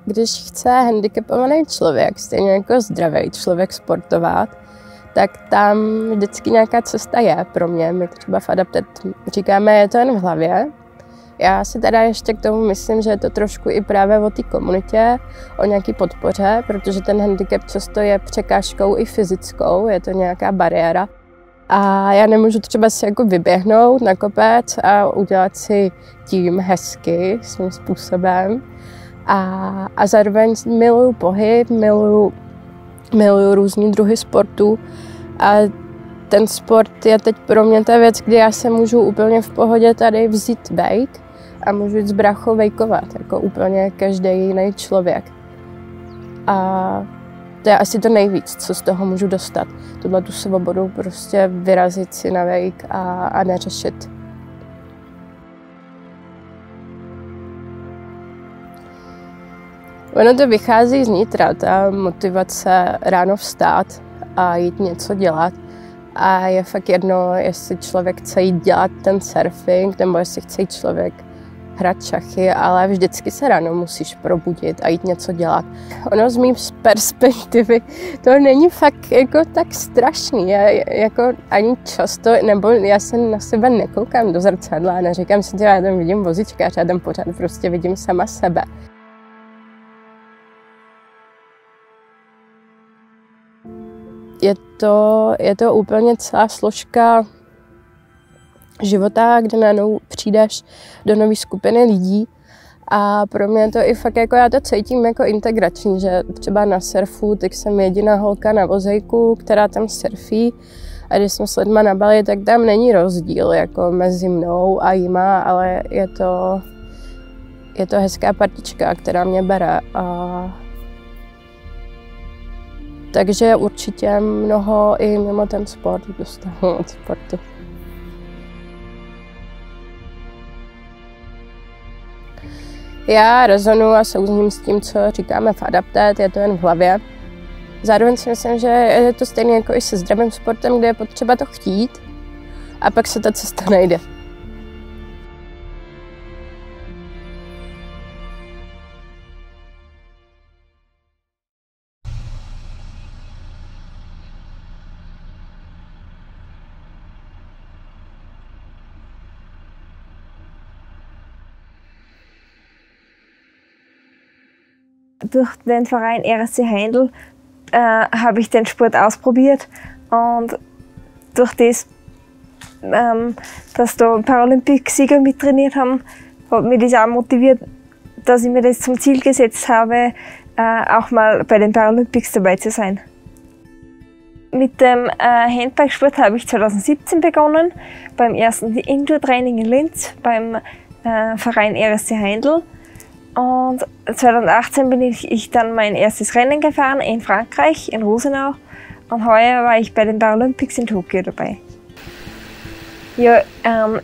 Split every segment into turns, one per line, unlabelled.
Když chce handicapovaný člověk, stejně jako zdravý člověk sportovat, tak tam vždycky nějaká cesta je pro mě. My třeba v Adapted říkáme, je to jen v hlavě. Já si teda ještě k tomu myslím, že je to trošku i právě o té komunitě, o nějaké podpoře, protože ten handicap často je překážkou i fyzickou, je to nějaká bariéra. A já nemůžu třeba si jako vyběhnout na kopec a udělat si tím hezky svým způsobem. A zároveň miluju pohyb, miluju různý druhy sportu a ten sport je teď pro mě ta věc, kdy já se můžu úplně v pohodě tady vzít vejk a můžu jít s bráchou vejkovat, jako úplně každý jiný člověk. A to je asi to nejvíc, co z toho můžu dostat. Tu svobodu prostě vyrazit si na vejk a neřešit. Ono to vychází znitra, ta motivace ráno vstát a jít něco dělat. A je fakt jedno, jestli člověk chce jít dělat ten surfing, nebo jestli chce jít člověk hrát šachy, ale vždycky se ráno musíš probudit a jít něco dělat. Ono z mý perspektivy to není fakt jako tak strašný. Já jako ani často, nebo já se na sebe nekoukám do zrcadla a neříkám si, že já tam vidím vozičkář, já tam pořád prostě vidím sama sebe. Je to úplně celá složka života, kde najednou přijdeš do nové skupiny lidí a pro mě je to i fakt jako já to cítím jako integrační, že třeba na surfu, tak jsem jediná holka na vozejku, která tam surfí a když jsem s lidma na Bali, tak tam není rozdíl jako mezi mnou a jima, ale je to hezká partička, která mě bere. Takže určitě mnoho i mimo ten sport dostanu od sportu. Já rezonuji a souzním s tím, co říkáme v Adapted, je to jen v hlavě. Zároveň si myslím, že je to stejné jako i se zdravým sportem, kde je potřeba to chtít a pak se ta cesta najde.
Durch den Verein RSC Heindl habe ich den Sport ausprobiert und durch das dass da Paralympicsieger mittrainiert haben, hat mich das auch motiviert, dass ich mir das zum Ziel gesetzt habe, auch mal bei den Paralympics dabei zu sein. Mit dem Handbikesport habe ich 2017 begonnen, beim ersten Indoor-Training in Linz, beim Verein RSC Heindl. Und 2018 bin ich dann mein erstes Rennen gefahren in Frankreich, in Rosenau. Und heuer war ich bei den Paralympics in Tokio dabei. Ja,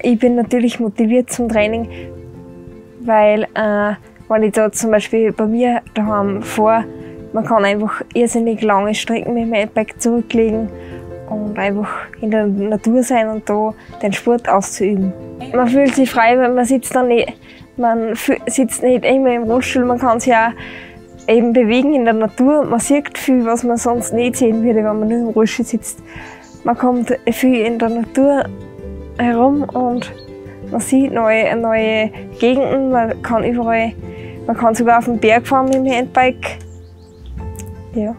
ich bin natürlich motiviert zum Training, weil wenn ich da zum Beispiel bei mir daheim fahre, man kann einfach irrsinnig lange Strecken mit dem Handbike zurücklegen und einfach in der Natur sein und da den Sport auszuüben. Man fühlt sich frei, weil man sitzt nicht immer im Rollstuhl, man kann sich auch eben bewegen in der Natur. Man sieht viel, was man sonst nicht sehen würde, wenn man nur im Rollstuhl sitzt. Man kommt viel in der Natur herum und man sieht neue Gegenden, man kann sogar auf den Berg fahren mit dem Handbike. Ja.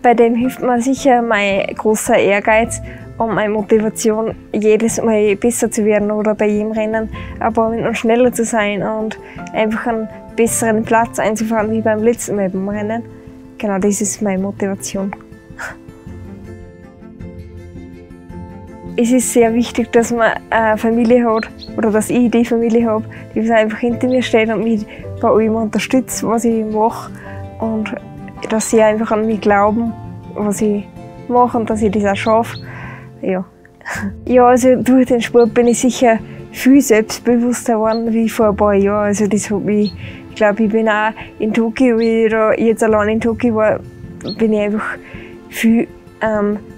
Bei dem hilft mir sicher mein großer Ehrgeiz und meine Motivation, jedes Mal besser zu werden oder bei jedem Rennen ein paar Minuten schneller zu sein und einfach einen besseren Platz einzufahren wie beim letzten Mal beim Rennen. Genau, das ist meine Motivation. Es ist sehr wichtig, dass man eine Familie hat oder dass ich die Familie habe, die einfach hinter mir steht und mich bei allem unterstützt, was ich mache. Und dass sie einfach an mich glauben, was ich mache und dass ich das auch schaffe. Ja. Ja, also durch den Sport bin ich sicher viel selbstbewusster geworden wie vor ein paar Jahren. Also das hat mich, ich glaube, ich bin auch in Tokio, wie ich da jetzt allein in Tokio war, bin ich einfach viel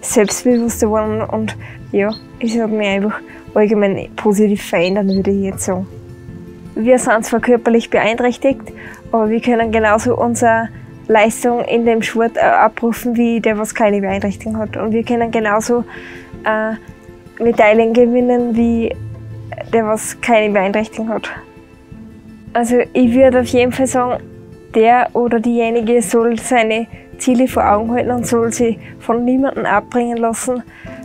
selbstbewusster geworden und ja, es hat mich einfach allgemein positiv verändert, würde ich jetzt sagen. Wir sind zwar körperlich beeinträchtigt, aber wir können genauso unsere Leistung in dem Sport abrufen wie der, was keine Beeinträchtigung hat. Und wir können genauso Medaillen gewinnen wie der, was keine Beeinträchtigung hat. Also ich würde auf jeden Fall sagen, der oder diejenige soll seine Ziele vor Augen halten und soll sich von niemandem abbringen lassen,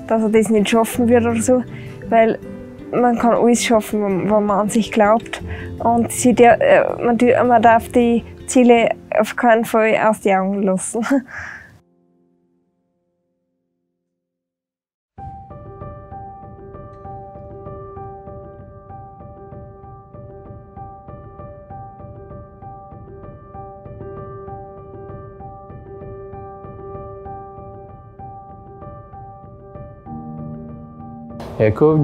dass er das nicht schaffen wird oder so. Weil man kann alles schaffen, wenn man an sich glaubt. Und man darf die Ziele auf keinen Fall aus den Augen lassen.
Jako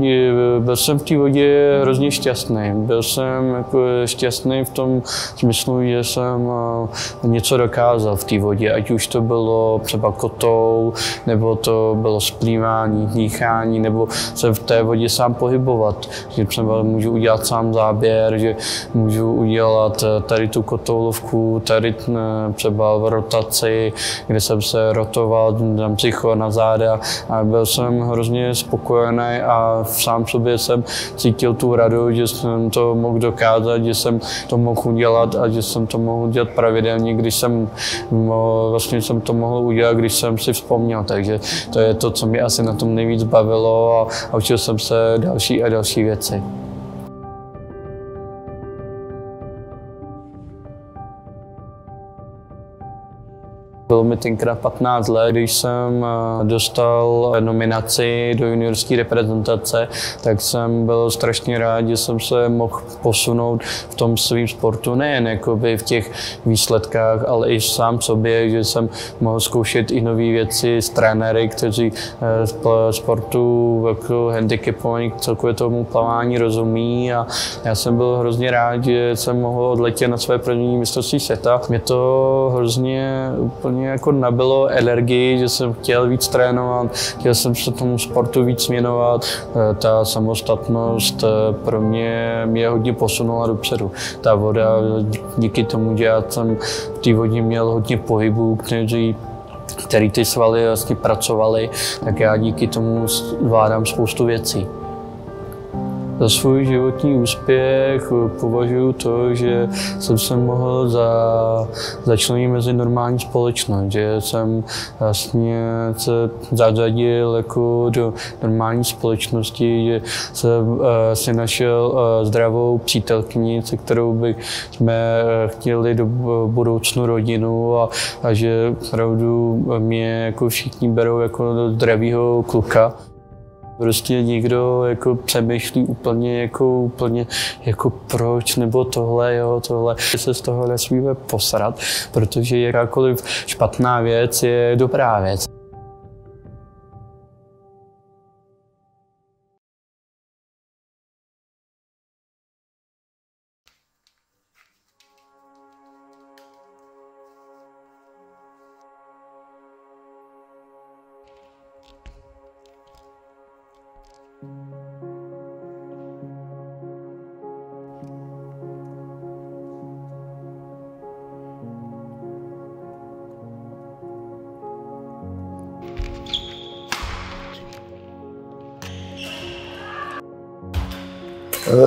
byl jsem v té vodě hrozně šťastný. Byl jsem jako šťastný v tom smyslu, že jsem něco dokázal v té vodě, ať už to bylo třeba kotou, nebo to bylo splývání, dýchání, nebo se v té vodě sám pohybovat. Že třeba můžu udělat sám záběr, že můžu udělat tady tu kotoulovku, tady třeba v rotaci, kde jsem se rotoval, tam psycho na záda a byl jsem hrozně spokojený a sám sobě jsem cítil tu radost, že jsem to mohl dokázat, že jsem to mohl udělat a že jsem to mohl dělat pravidelně, když jsem to mohl udělat, když jsem si vzpomněl. Takže to je to, co mě asi na tom nejvíc bavilo a učil jsem se další a další věci. Bylo mi tenkrát 15 let, když jsem dostal nominaci do juniorské reprezentace, tak jsem byl strašně rád, že jsem se mohl posunout v tom svém sportu, nejen jakoby v těch výsledkách, ale i sám sobě, že jsem mohl zkoušet i nové věci s trenéry, kteří sportu jako handicapovaní celkově tomu plavání rozumí a já jsem byl hrozně rád, že jsem mohl odletět na své první mistrovství světa. Mě to hrozně úplně jako nabilo energii, že jsem chtěl víc trénovat, chtěl jsem se tomu sportu víc věnovat. Ta samostatnost pro mě hodně posunula dopředu. Ta voda, díky tomu, že já jsem v té vodě měl hodně pohybů, který ty svaly vlastně pracovaly, tak já díky tomu zvládám spoustu věcí. Za svůj životní úspěch považuji to, že jsem se mohl začlenit mezi normální společnost, že jsem vlastně se zařadil jako do normální společnosti, že jsem si našel zdravou přítelkyni, se kterou jsme chtěli do budoucnu rodinu a že opravdu mě jako všichni berou jako do zdravého kluka. Prostě někdo jako přemýšlí úplně jako proč nebo tohle se z toho nesmíme posrat, protože jakákoliv špatná věc je dobrá věc.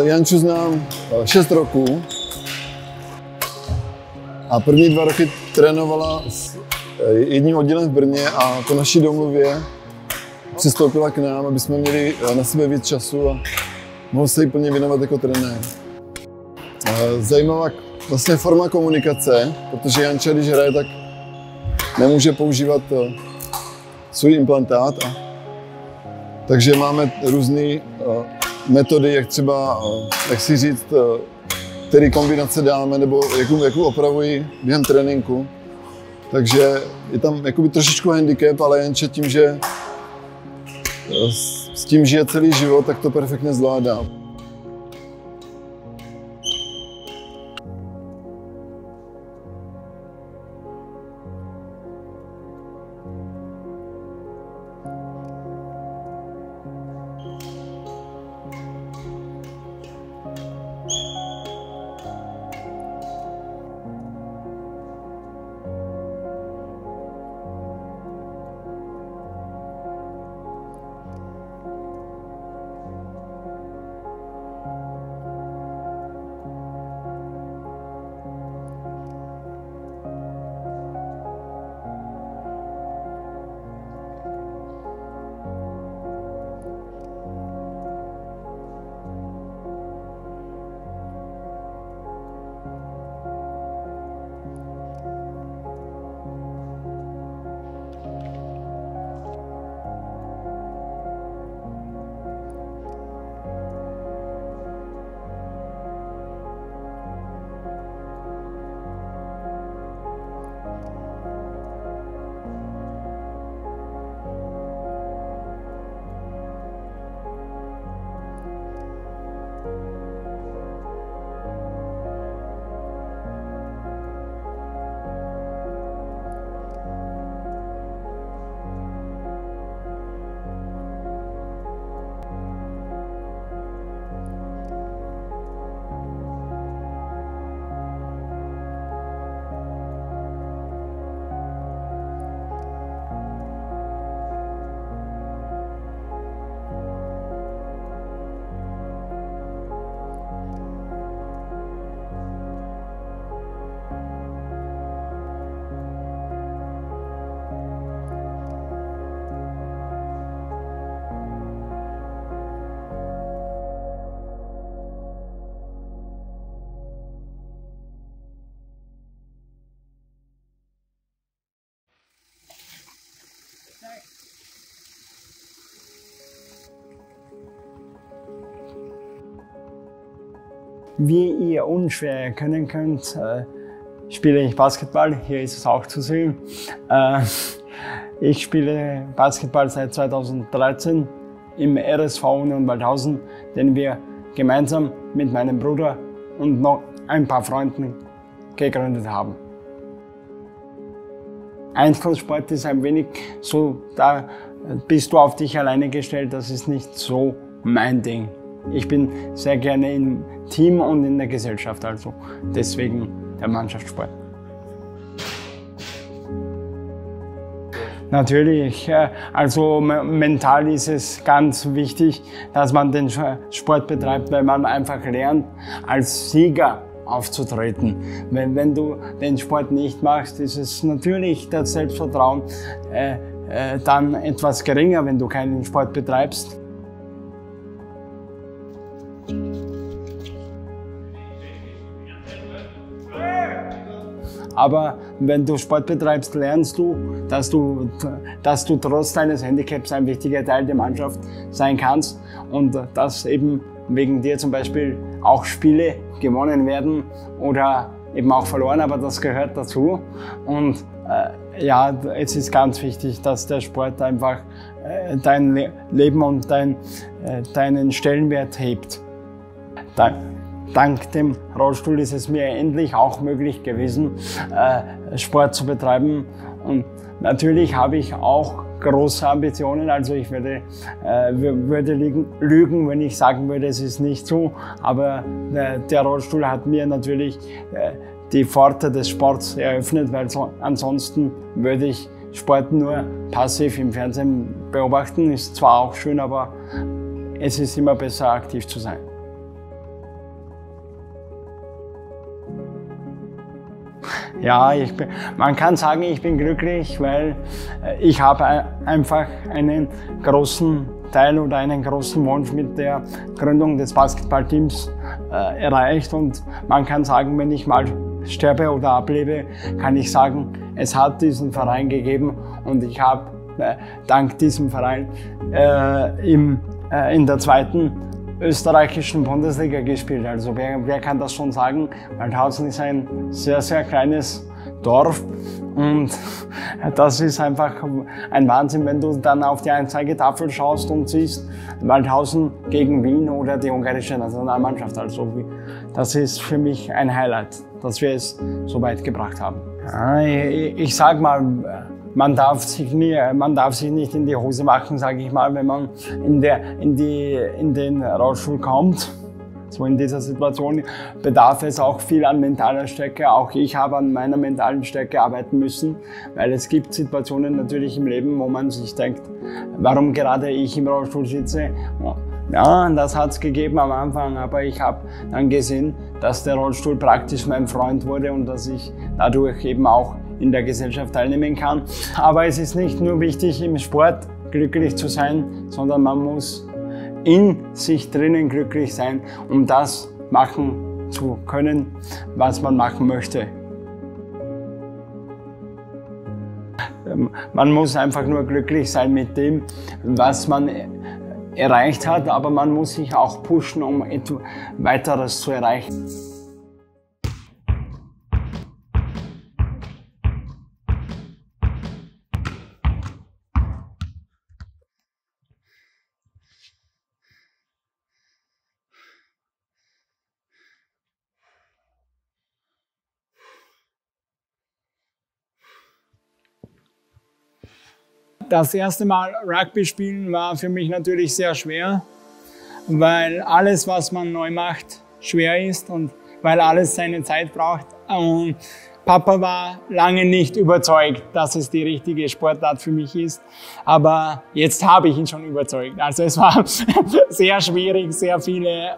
Janču znám 6 roků a první 2 roky trénovala s jedním oddělem v Brně a po naší domluvě přistoupila k nám, aby jsme měli na sebe víc času a mohl se jí plně věnovat jako trenér. Zajímavá vlastně forma komunikace, protože Janča, když hraje, tak nemůže používat svůj implantát. Takže máme různé metody, jak třeba, jak si říct, který kombinace dáme, nebo jakou opravují během tréninku. Takže je tam jakoby trošičku handicap, ale Janča tím, že s tím žije celý život, tak to perfektně zvládá.
Wie ihr unschwer erkennen könnt, spiele ich Basketball. Hier ist es auch zu sehen. Ich spiele Basketball seit 2013 im RSV Union Waldhausen, den wir gemeinsam mit meinem Bruder und noch ein paar Freunden gegründet haben. Einzelsport ist ein wenig so, da bist du auf dich alleine gestellt, das ist nicht so mein Ding. Ich bin sehr gerne im Team und in der Gesellschaft, also deswegen der Mannschaftssport. Natürlich, also mental ist es ganz wichtig, dass man den Sport betreibt, weil man einfach lernt, als Sieger aufzutreten. Wenn du den Sport nicht machst, ist es natürlich das Selbstvertrauen dann etwas geringer, wenn du keinen Sport betreibst. Aber wenn du Sport betreibst, lernst du, dass du trotz deines Handicaps ein wichtiger Teil der Mannschaft sein kannst und dass eben wegen dir zum Beispiel auch Spiele gewonnen werden oder eben auch verloren, aber das gehört dazu. Und ja, es ist ganz wichtig, dass der Sport einfach dein Leben und deinen Stellenwert hebt. Dank dem Rollstuhl ist es mir endlich auch möglich gewesen, Sport zu betreiben. Und natürlich habe ich auch große Ambitionen. Also ich würde lügen, wenn ich sagen würde, es ist nicht so. Aber der Rollstuhl hat mir natürlich die Pforte des Sports eröffnet, weil ansonsten würde ich Sport nur passiv im Fernsehen beobachten. Ist zwar auch schön, aber es ist immer besser, aktiv zu sein. Ja, man kann sagen, ich bin glücklich, weil ich habe einfach einen großen Teil oder einen großen Wunsch mit der Gründung des Basketballteams erreicht. Und man kann sagen, wenn ich mal sterbe oder ablebe, kann ich sagen, es hat diesen Verein gegeben und ich habe dank diesem Verein in der zweiten österreichischen Bundesliga gespielt. Also wer kann das schon sagen? Waldhausen ist ein sehr, sehr kleines Dorf und das ist einfach ein Wahnsinn, wenn du dann auf die Anzeigetafel schaust und siehst Waldhausen gegen Wien oder die ungarische Nationalmannschaft. Also das ist für mich ein Highlight, dass wir es so weit gebracht haben. Ja, ich sag mal, man darf sich nicht in die Hose machen, sage ich mal, wenn man in den Rollstuhl kommt. So in dieser Situation bedarf es auch viel an mentaler Stärke. Auch ich habe an meiner mentalen Stärke arbeiten müssen, weil es gibt Situationen natürlich im Leben, wo man sich denkt, warum gerade ich im Rollstuhl sitze. Ja, das hat es gegeben am Anfang, aber ich habe dann gesehen, dass der Rollstuhl praktisch mein Freund wurde und dass ich dadurch eben auch in der Gesellschaft teilnehmen kann. Aber es ist nicht nur wichtig, im Sport glücklich zu sein, sondern man muss in sich drinnen glücklich sein, um das machen zu können, was man machen möchte. Man muss einfach nur glücklich sein mit dem, was man erreicht hat, aber man muss sich auch pushen, um etwas Weiteres zu erreichen. Das erste Mal Rugby spielen war für mich natürlich sehr schwer, weil alles, was man neu macht, schwer ist und weil alles seine Zeit braucht. Und Papa war lange nicht überzeugt, dass es die richtige Sportart für mich ist, aber jetzt habe ich ihn schon überzeugt. Also es war sehr schwierig, sehr viele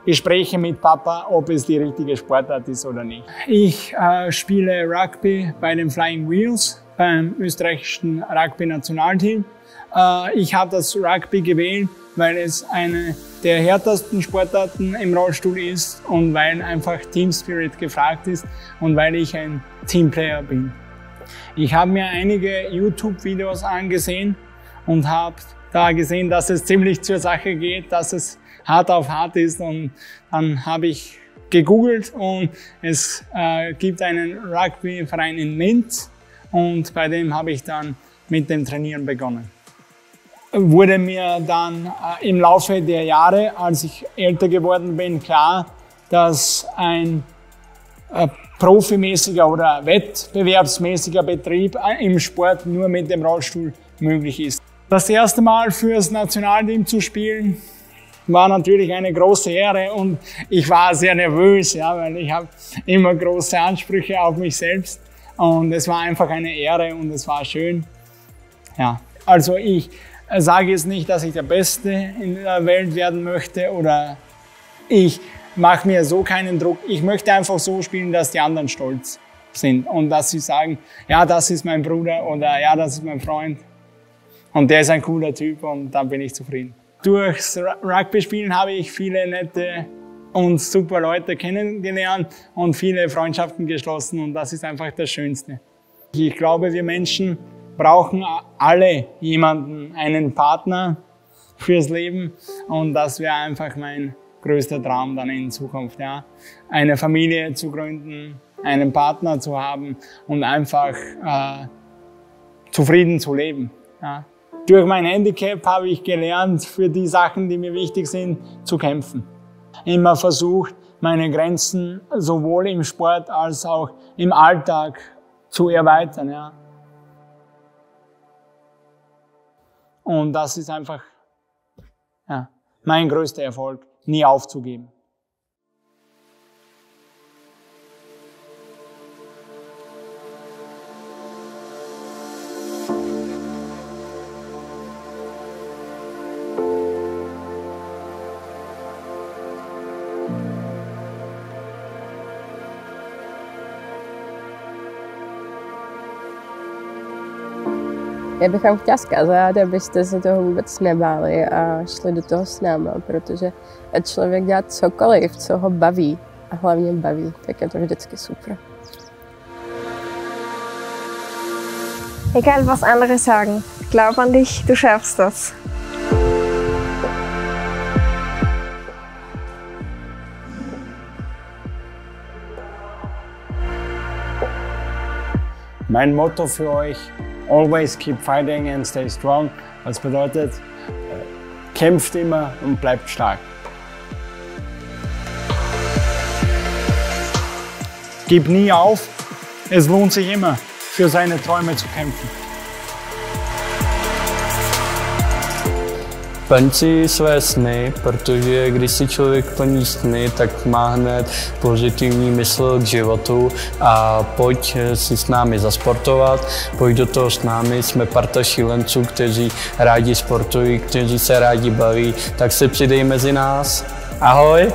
Gespräche mit Papa, ob es die richtige Sportart ist oder nicht. Ich spiele Rugby bei den Flying Wheels, beim österreichischen Rugby-Nationalteam. Ich habe das Rugby gewählt, weil es eine der härtesten Sportarten im Rollstuhl ist und weil einfach Team Spirit gefragt ist und weil ich ein Teamplayer bin. Ich habe mir einige YouTube-Videos angesehen und habe da gesehen, dass es ziemlich zur Sache geht, dass es hart auf hart ist, und dann habe ich gegoogelt und es gibt einen Rugby-Verein in Linz. Und bei dem habe ich dann mit dem Trainieren begonnen. Wurde mir dann im Laufe der Jahre, als ich älter geworden bin, klar, dass ein profimäßiger oder wettbewerbsmäßiger Betrieb im Sport nur mit dem Rollstuhl möglich ist. Das erste Mal fürs Nationalteam zu spielen, war natürlich eine große Ehre und ich war sehr nervös, ja, weil ich habe immer große Ansprüche auf mich selbst. Und es war einfach eine Ehre und es war schön. Ja, also ich sage jetzt nicht, dass ich der Beste in der Welt werden möchte oder ich mache mir so keinen Druck. Ich möchte einfach so spielen, dass die anderen stolz sind und dass sie sagen, ja, das ist mein Bruder oder ja, das ist mein Freund und der ist ein cooler Typ und dann bin ich zufrieden. Durchs Rugby-Spielen habe ich viele nette und super Leute kennengelernt und viele Freundschaften geschlossen und das ist einfach das Schönste. Ich glaube, wir Menschen brauchen alle jemanden, einen Partner fürs Leben und das wäre einfach mein größter Traum dann in Zukunft. Ja. Eine Familie zu gründen, einen Partner zu haben und einfach zufrieden zu leben. Ja. Durch mein Handicap habe ich gelernt, für die Sachen, die mir wichtig sind, zu kämpfen. Immer versucht, meine Grenzen sowohl im Sport als auch im Alltag zu erweitern. Ja. Und das ist einfach ja, mein größter Erfolg, nie aufzugeben.
Já bych vám chtěla vzkázat, abyste se toho vůbec nebáli a šli do toho s náma, protože ať člověk dělá cokoliv, co ho baví a hlavně baví, tak je to vždycky super.
Egal was andere sagen, glaub an dich, du schaffst das.
Mein Motto für euch: Always keep fighting and stay strong. Das bedeutet, kämpft immer und bleibt stark. Gib nie auf, es lohnt sich immer, für seine Träume zu kämpfen.
Plň si své sny, protože když si člověk plní sny, tak má hned pozitivní mysl k životu a pojď si s námi zasportovat, pojď do toho s námi, jsme parta šílenců, kteří rádi sportují, kteří se rádi baví, tak se přidej mezi nás. Ahoj!